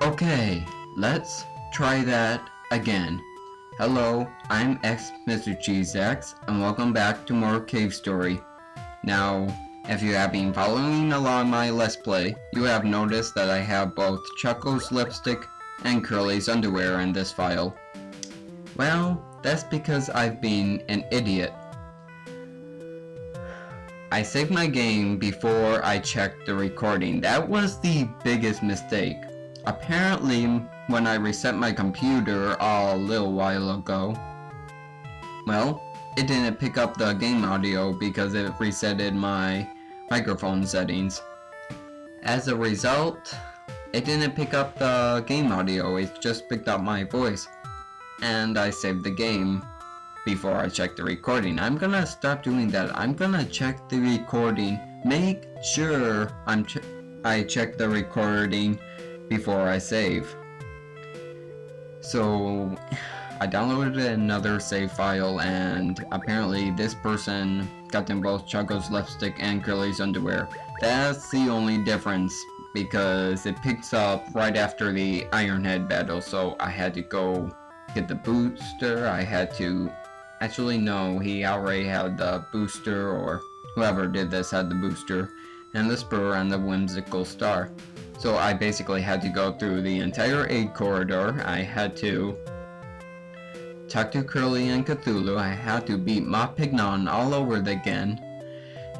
Okay, let's try that again. Hello, I'm Mr. CheeseX, and welcome back to more Cave Story. Now, if you have been following along my Let's Play, you have noticed that I have both Chuckle's lipstick and Curly's underwear in this file. Well, that's because I've been an idiot. I saved my game before I checked the recording. That was the biggest mistake. Apparently, when I reset my computer a little while ago, well, it didn't pick up the game audio because it resetted my microphone settings. As a result, it didn't pick up the game audio, it just picked up my voice. And I saved the game before I checked the recording. I'm gonna stop doing that. I'm gonna check the recording. Make sure I check the recording before I save. So I downloaded another save file, and apparently this person got them both Chuckle's lipstick and Curly's underwear. That's the only difference, because it picks up right after the Ironhead battle, so I had to go get the booster. I had to... Actually, no, he already had the booster, or whoever did this had the booster, and the spur and the whimsical star. So I basically had to go through the entire aid corridor. I had to talk to Curly and Cthulhu. I had to beat Ma Pignon all over again.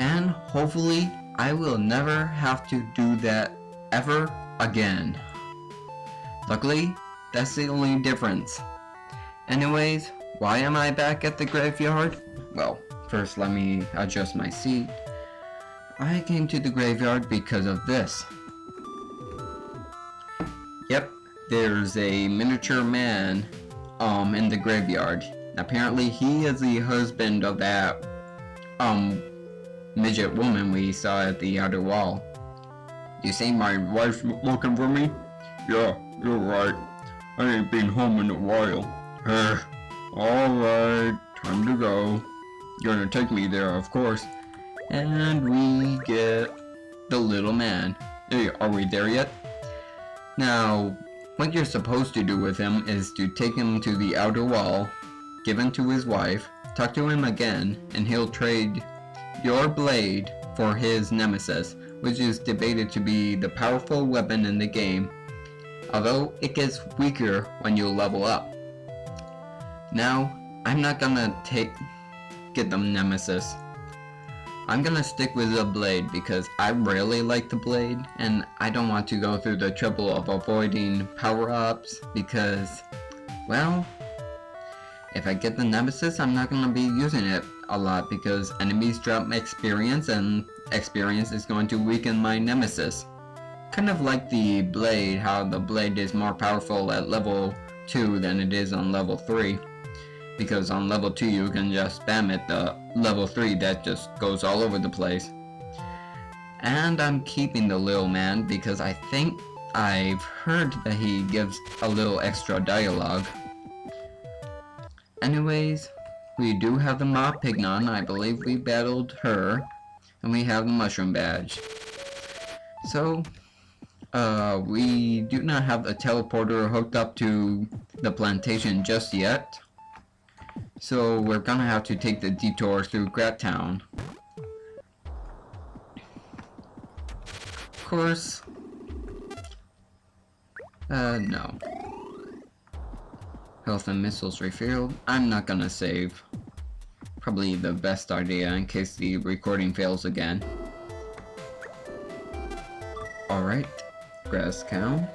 And hopefully, I will never have to do that ever again. Luckily, that's the only difference. Anyways, why am I back at the graveyard? Well, first let me adjust my seat. I came to the graveyard because of this. Yep, there's a miniature man in the graveyard. Apparently he is the husband of that midget woman we saw at the outer wall. You say my wife's looking for me? Yeah, you're right. I ain't been home in a while. Alright, time to go. You're gonna take me there, of course. And we get the little man. Hey, are we there yet? Now, what you're supposed to do with him is to take him to the outer wall, give him to his wife, talk to him again, and he'll trade your blade for his nemesis, which is debated to be the powerful weapon in the game, although it gets weaker when you level up. Now, I'm not gonna get the nemesis. I'm gonna stick with the blade because I really like the blade, and I don't want to go through the trouble of avoiding power-ups because, well, if I get the nemesis, I'm not gonna be using it a lot because enemies drop experience, and experience is going to weaken my nemesis. Kind of like the blade, how the blade is more powerful at level 2 than it is on level 3. Because on level 2 you can just spam it, the level 3 that just goes all over the place. And I'm keeping the little man because I think I've heard that he gives a little extra dialogue. Anyways, we do have the Ma Pignon. I believe we battled her. And we have the mushroom badge. So, we do not have a teleporter hooked up to the plantation just yet. So we're gonna have to take the detour through Grat Town. Of course, no. Health and missiles refilled. I'm not gonna save. Probably the best idea in case the recording fails again. Alright, grass cow.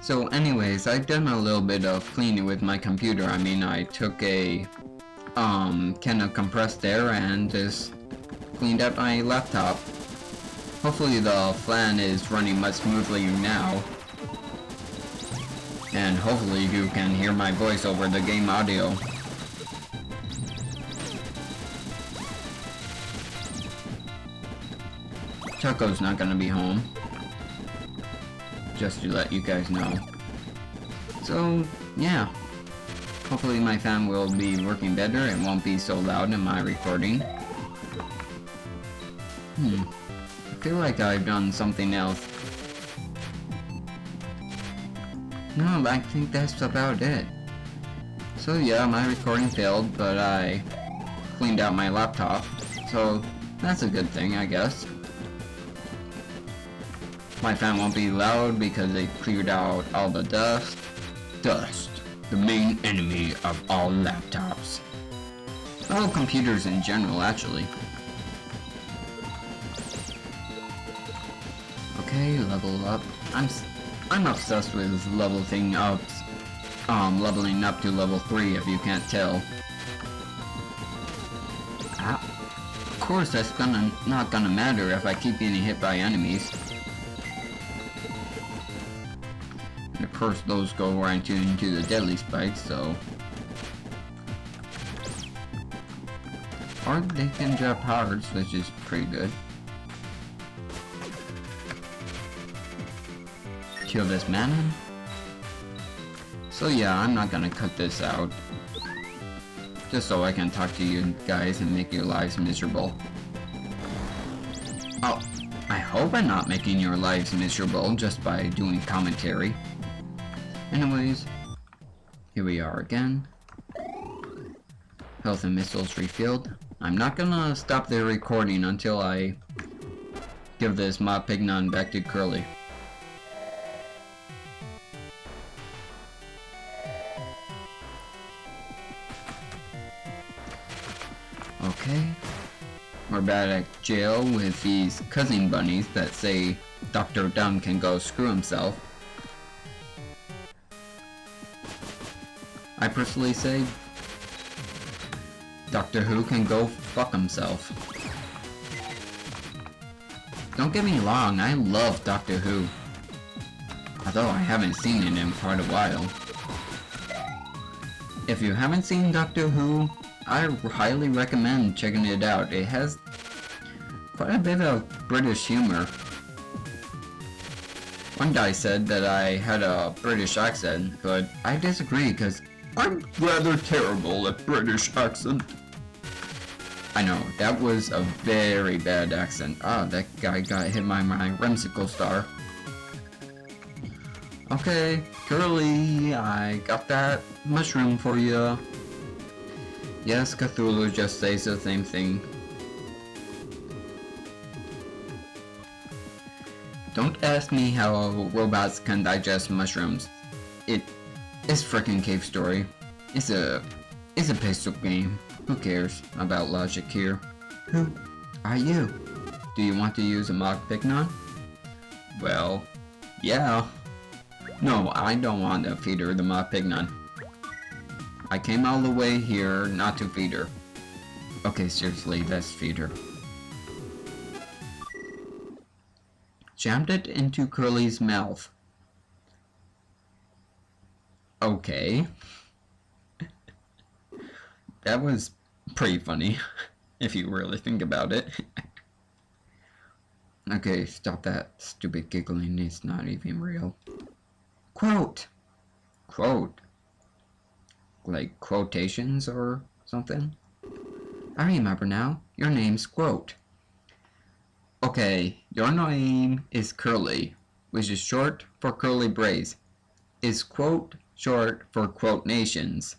So anyways, I've done a little bit of cleaning with my computer. I mean, I took a can of compressed air and just cleaned up my laptop. Hopefully the fan is running much smoothly now. And hopefully you can hear my voice over the game audio. Choco's not gonna be home. Just to let you guys know. So, yeah. Hopefully my fan will be working better. It won't be so loud in my recording. feel like I've done something else. No, I think that's about it. So yeah, my recording failed, but I cleaned out my laptop, so that's a good thing, I guess. My fan won't be loud because they cleared out all the dust. Dust, the main enemy of all laptops. All computers in general, actually. Okay, level up. I'm obsessed with leveling up to level 3 if you can't tell. Of course, that's not gonna matter if I keep getting hit by enemies. And of course, those go right into the deadly spikes, so. Or they can drop hearts, which is pretty good. Kill this man. So yeah, I'm not gonna cut this out. Just so I can talk to you guys and make your lives miserable. Oh, I hope I'm not making your lives miserable just by doing commentary. Anyways, here we are again. Health and missiles refilled. I'm not gonna stop the recording until I give this Ma Pignon back to Curly. Okay, we're back at jail with these cousin bunnies that say Dr. Dumb can go screw himself. I personally say Doctor Who can go fuck himself. Don't get me wrong, I love Doctor Who, although I haven't seen it in quite a while. If you haven't seen Doctor Who, I highly recommend checking it out. It has quite a bit of British humor. One guy said that I had a British accent, but I disagree because I'm rather terrible at British accent. I know, that was a very bad accent. Ah, that guy got hit by my Remsicle star. Okay, Curly, I got that mushroom for you. Yes, Cthulhu just says the same thing. Don't ask me how robots can digest mushrooms. It's frickin' Cave Story. It's a pistol game. Who cares about logic here? Who are you? Do you want to use a Ma Pignon? Well, yeah. No, I don't want to feed her the Ma Pignon. I came all the way here not to feed her. Okay, seriously, let's feed her. Jammed it into Curly's mouth. Okay. That was pretty funny, if you really think about it. Okay, stop that stupid giggling, it's not even real. Quote! Quote. Like quotations or something? I remember now. Your name's Quote. Okay, your name is Curly, which is short for Curly Braids. Is Quote short for Quote Nations?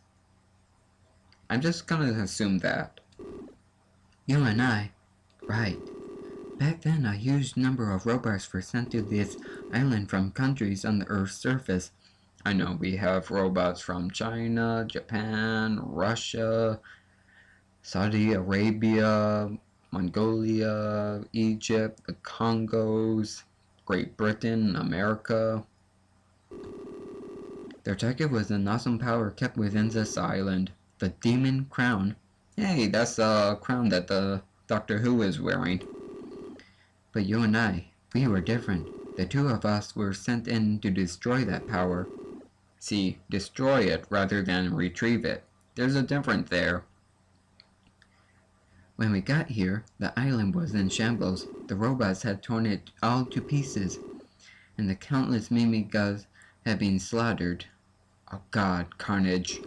I'm just gonna assume that. You and I. Right. Back then, a huge number of robots were sent to this island from countries on the Earth's surface. I know we have robots from China, Japan, Russia, Saudi Arabia, Mongolia, Egypt, the Congos, Great Britain, America. Their target was an awesome power kept within this island, the Demon Crown. Hey, that's the crown that the Doctor Who is wearing. But you and I, we were different. The two of us were sent in to destroy that power. See, destroy it rather than retrieve it. There's a difference there. When we got here, the island was in shambles. The robots had torn it all to pieces, and the countless mimigas had been slaughtered. Oh God, carnage.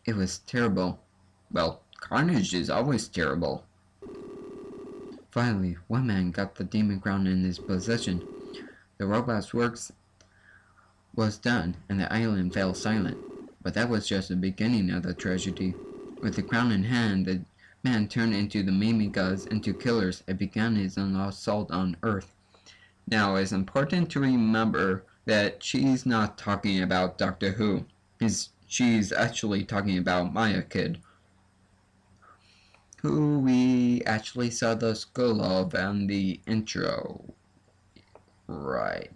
It was terrible. Well, carnage is always terrible. Finally, one man got the demon crown in his possession. The robot's work was done, and the island fell silent. But that was just the beginning of the tragedy. With the crown in hand, the man turned into the mimikas into killers and began his assault on Earth. Now, it's important to remember that she's not talking about Doctor Who. She's actually talking about Maya Kid, who we actually saw the skull of in the intro. Right.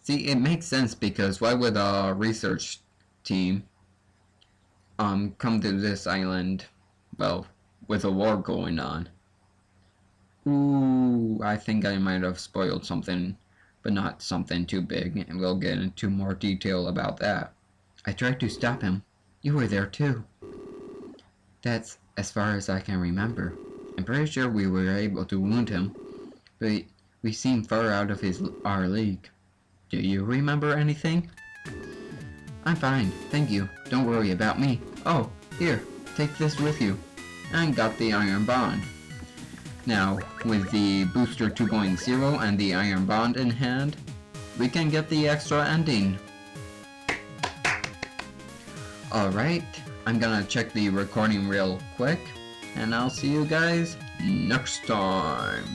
See, it makes sense because why would a research team come to this island, well, with a war going on? Ooh, I think I might have spoiled something, but not something too big, and we'll get into more detail about that. I tried to stop him. You were there too. That's as far as I can remember. I'm pretty sure we were able to wound him, but we seemed far out of our league. Do you remember anything? I'm fine, thank you. Don't worry about me. Oh, here, take this with you. I got the iron bond. Now, with the booster 2.0 and the iron bond in hand, we can get the extra ending. Alright, I'm gonna check the recording real quick, and I'll see you guys next time.